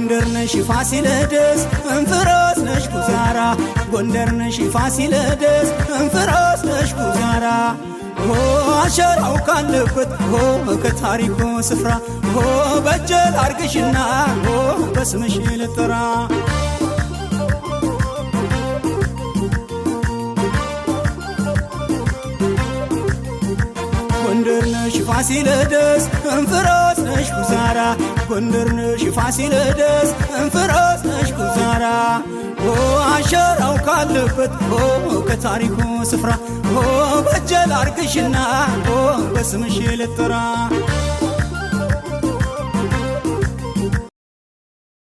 ጎንደር ነሽ ፋሲለደስ እንፍሮስ ነሽ ጉዛራ ጎንደር ነሽ ፋሲለደስ እንፍሮስ ነሽ ጉዛራ አሸራው ካለበት ከታሪኩ ስፍራ በጀል አርግሽና በስምሽ ልጥራ ጎንደር ነሽ ፋሲለደስ እንፍሮስ ነሽ ጉዛራ ጎንደር ነሽ ፋሲለደስ እንፍሮስ ነሽ ጉዛራ አሸራው ካለበት ከታሪኩ ስፍራ በጀል አርግሽና በስምሽ ልጥራ